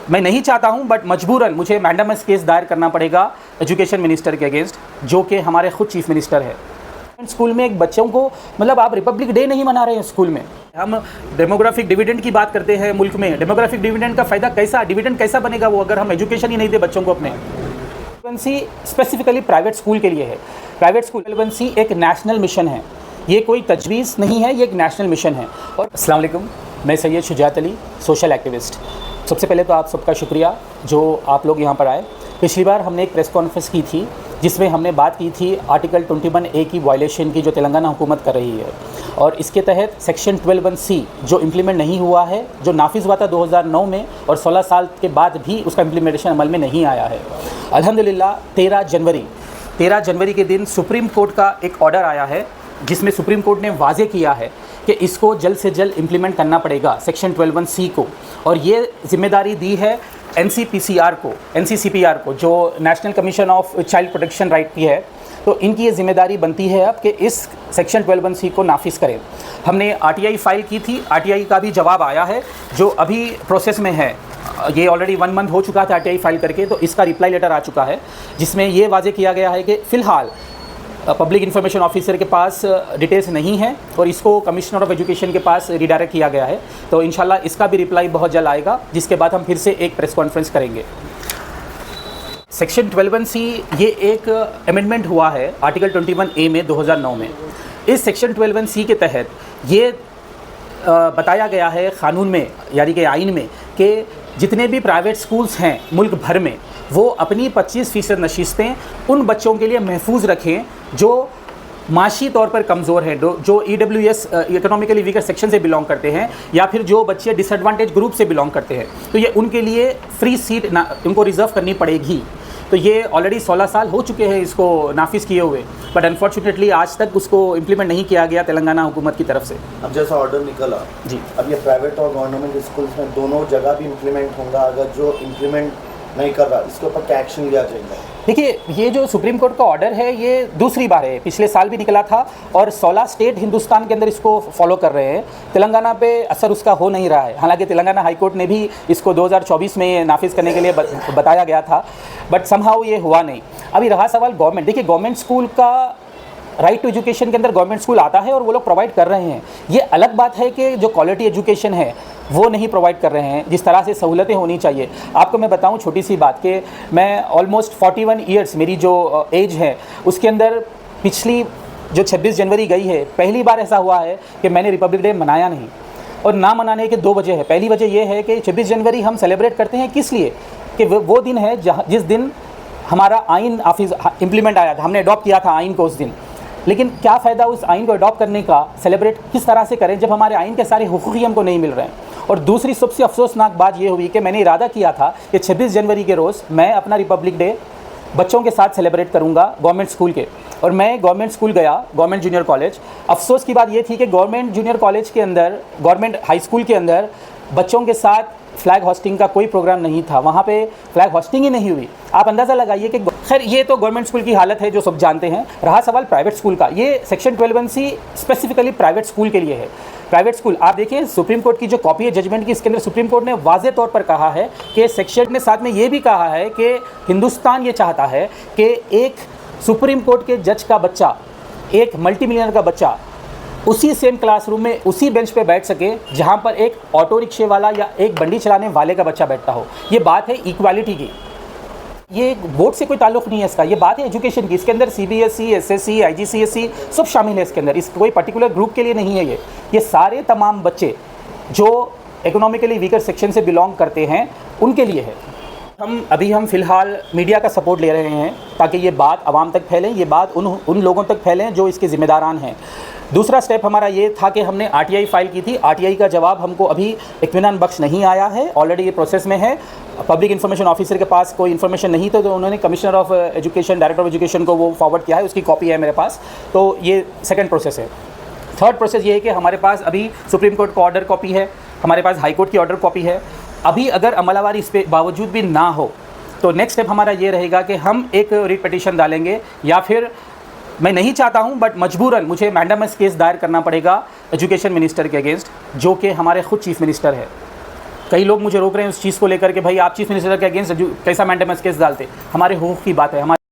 मैं नहीं चाहता हूं बट मजबूरन मुझे मैंडामस केस दायर करना पड़ेगा एजुकेशन मिनिस्टर के अगेंस्ट, जो कि हमारे खुद चीफ मिनिस्टर है। स्कूल में एक बच्चों को मतलब आप रिपब्लिक डे नहीं मना रहे हैं स्कूल में। हम डेमोग्राफिक डिविडेंड की बात करते हैं मुल्क में। डेमोग्राफिक डिविडेंड का फ़ायदा कैसा, डिविडेंड कैसा बनेगा वो अगर हम एजुकेशन ही नहीं दे बच्चों को अपने। रेलेवेंसी स्पेसिफिकली प्राइवेट स्कूल के लिए है। प्राइवेट स्कूल रेलेवेंसी एक नेशनल मिशन है, ये कोई तजवीज़ नहीं है, ये एक नेशनल मिशन है। और अस्सलाम वालेकुम, मैं सैयद शुजात अली, सोशल एक्टिविस्ट। सबसे पहले तो आप सबका शुक्रिया जो आप लोग यहाँ पर आए। पिछली बार हमने एक प्रेस कॉन्फ्रेंस की थी जिसमें हमने बात की थी आर्टिकल 21A की वायलेशन की जो तेलंगाना हुकूमत कर रही है, और इसके तहत सेक्शन 12(1)C जो इम्प्लीमेंट नहीं हुआ है, जो नाफिज हुआ था 2009 में और 16 साल के बाद भी उसका इम्प्लीमेंटेशन अमल में नहीं आया है। अल्हम्दुलिल्लाह 13 जनवरी के दिन सुप्रीम कोर्ट का एक ऑर्डर आया है जिसमें सुप्रीम कोर्ट ने वाजे किया है कि इसको जल्द से जल्द इम्प्लीमेंट करना पड़ेगा सेक्शन 12(1)C को, और ये जिम्मेदारी दी है NCCPR को जो national commission of child protection right की है। तो इनकी ये जिम्मेदारी बनती है अब कि इस सेक्शन 12(1)C को नाफिज करें। हमने RTI फाइल की थी, RTI का भी जवाब आया है जो अभी प्रोसेस में है। ये ऑलरेडी 1 मंथ हो चुका था RTI फाइल करके, तो इसका रिप्लाई लेटर आ चुका है जिसमें ये वाजे किया गया है कि फ़िलहाल पब्लिक इन्फॉर्मेशन ऑफिसर के पास डिटेल्स नहीं है और इसको कमिश्नर ऑफ एजुकेशन के पास रिडायरेक्ट किया गया है। तो इंशाल्लाह इसका भी रिप्लाई बहुत जल्द आएगा, जिसके बाद हम फिर से एक प्रेस कॉन्फ्रेंस करेंगे। सेक्शन 12(1)C ये एक अमेंडमेंट हुआ है आर्टिकल 21A में 2009 में। इस सेक्शन 12(1)C के तहत ये बताया गया है कानून में, यानी कि आइन में, कि जितने भी प्राइवेट स्कूल्स हैं मुल्क भर में वो अपनी 25% नशिस्तें उन बच्चों के लिए महफूज रखें जो माशी तौर पर कमज़ोर हैं, जो EWS इकोनॉमिकली वीकर सेक्शन से बिलोंग करते हैं, या फिर जो बच्चे डिसएडवांटेज ग्रुप से बिलोंग करते हैं। तो ये उनके लिए फ्री सीट उनको रिज़र्व करनी पड़ेगी। तो ये ऑलरेडी 16 साल हो चुके हैं इसको नाफिज किए हुए, बट अनफॉर्चुनेटली आज तक उसको इम्प्लीमेंट नहीं किया गया तेलंगाना हुकूमत की तरफ से। अब जैसा ऑर्डर निकला जी, अब ये प्राइवेट और गवर्नमेंट स्कूल्स में दोनों जगह भी इम्प्लीमेंट होगा। अगर जो इम्प्लीमेंट नहीं कर रहा इसके ऊपर क्या एक्शन लिया जाएगा? देखिए, ये जो सुप्रीम कोर्ट का ऑर्डर है ये दूसरी बार है, पिछले साल भी निकला था और 16 स्टेट हिंदुस्तान के अंदर इसको फॉलो कर रहे हैं। तेलंगाना पे असर उसका हो नहीं रहा है। हालांकि तेलंगाना हाई कोर्ट ने भी इसको 2024 में नाफिज करने के लिए बताया गया था, बट समहाउ ये हुआ नहीं। अभी रहा सवाल गवर्नमेंट। देखिए, गवर्नमेंट स्कूल का राइट टू एजुकेशन के अंदर गवर्नमेंट स्कूल आता है और वो लोग प्रोवाइड कर रहे हैं। ये अलग बात है कि जो क्वालिटी एजुकेशन है वो नहीं प्रोवाइड कर रहे हैं जिस तरह से सहूलतें होनी चाहिए। आपको मैं बताऊं छोटी सी बात कि मैं ऑलमोस्ट 41 ईयर्स मेरी जो एज है उसके अंदर पिछली जो 26 जनवरी गई है, पहली बार ऐसा हुआ है कि मैंने रिपब्लिक डे मनाया नहीं। और ना मनाने के 2 वजह है। पहली वजह यह है कि 26 जनवरी हम सेलिब्रेट करते हैं किस लिए, कि वो दिन है जिस दिन हमारा आइन ऑफिस इम्प्लीमेंट आया था, हमने अडॉप्ट किया था आइन को उस दिन। लेकिन क्या फ़ायदा उस आइन को अडॉप्ट करने का, सेलिब्रेट किस तरह से करें जब हमारे आइन के सारे हुकूक ही हमको नहीं मिल रहे हैं। और दूसरी सबसे अफसोसनाक बात ये हुई कि मैंने इरादा किया था कि 26 जनवरी के रोज़ मैं अपना रिपब्लिक डे बच्चों के साथ सेलिब्रेट करूंगा गवर्नमेंट स्कूल के, और मैं गवर्नमेंट स्कूल गया, गवर्नमेंट जूनियर कॉलेज। अफसोस की बात ये थी कि गवर्नमेंट जूनियर कॉलेज के अंदर, गवर्नमेंट हाई स्कूल के अंदर बच्चों के साथ फ्लैग होस्टिंग का कोई प्रोग्राम नहीं था। वहाँ पे फ्लैग होस्टिंग ही नहीं हुई। आप अंदाज़ा लगाइए कि खैर ये तो गवर्नमेंट स्कूल की हालत है जो सब जानते हैं। रहा सवाल प्राइवेट स्कूल का, ये section 12(1)C specifically private school के लिए है। प्राइवेट स्कूल आप देखिए, सुप्रीम कोर्ट की जो कॉपी है जजमेंट की, इसके अंदर सुप्रीम कोर्ट ने वाज़े तौर पर कहा है कि सेक्शन ने साथ में ये भी कहा है कि हिंदुस्तान ये चाहता है कि एक सुप्रीम कोर्ट के जज का बच्चा, एक मल्टी मिलियनर का बच्चा उसी सेम क्लासरूम में उसी बेंच पे बैठ सके जहाँ पर एक ऑटो रिक्शे वाला या एक बंडी चलाने वाले का बच्चा बैठता हो। ये बात है इक्वालिटी की, ये वोट से कोई ताल्लुक़ नहीं है इसका। ये बात है एजुकेशन की। इसके अंदर CBSE, SSC, IGCSE सब शामिल है इसके अंदर। इस कोई पर्टिकुलर ग्रुप के लिए नहीं है। ये सारे तमाम बच्चे जो इकोनॉमिकली वीकर सेक्शन से बिलोंग करते हैं उनके लिए है। हम फ़िलहाल मीडिया का सपोर्ट ले रहे हैं ताकि ये बात आवाम तक फैलें, ये बात उन लोगों तक फैलें जो इसके ज़िम्मेदारान हैं। दूसरा स्टेप हमारा ये था कि हमने RTI फाइल की थी। RTI का जवाब हमको अभी इत्मीनान बख्श नहीं आया है, ऑलरेडी ये प्रोसेस में है। पब्लिक इन्फॉर्मेशन ऑफिसर के पास कोई इन्फॉर्मेशन नहीं तो उन्होंने commissioner of education, director of education को वो फॉरवर्ड किया है, उसकी कॉपी है मेरे पास। तो ये सेकंड प्रोसेस है। थर्ड प्रोसेस ये है कि हमारे पास अभी सुप्रीम कोर्ट का ऑर्डर कॉपी है, हमारे पास हाई कोर्ट की ऑर्डर कॉपी है। अभी अगर अमलावारी इस पे बावजूद भी ना हो तो नेक्स्ट स्टेप हमारा ये रहेगा कि हम एक रिट पिटीशन डालेंगे, या फिर मैं नहीं चाहता हूं बट मजबूरन मुझे मैंडामस केस दायर करना पड़ेगा एजुकेशन मिनिस्टर के अगेंस्ट, जो कि हमारे खुद चीफ मिनिस्टर है। कई लोग मुझे रोक रहे हैं उस चीज़ को लेकर के, भाई आप चीफ मिनिस्टर के अगेंस्ट कैसा मैंडेमस केस डालते, हमारे हुकूक की बात है, हमारे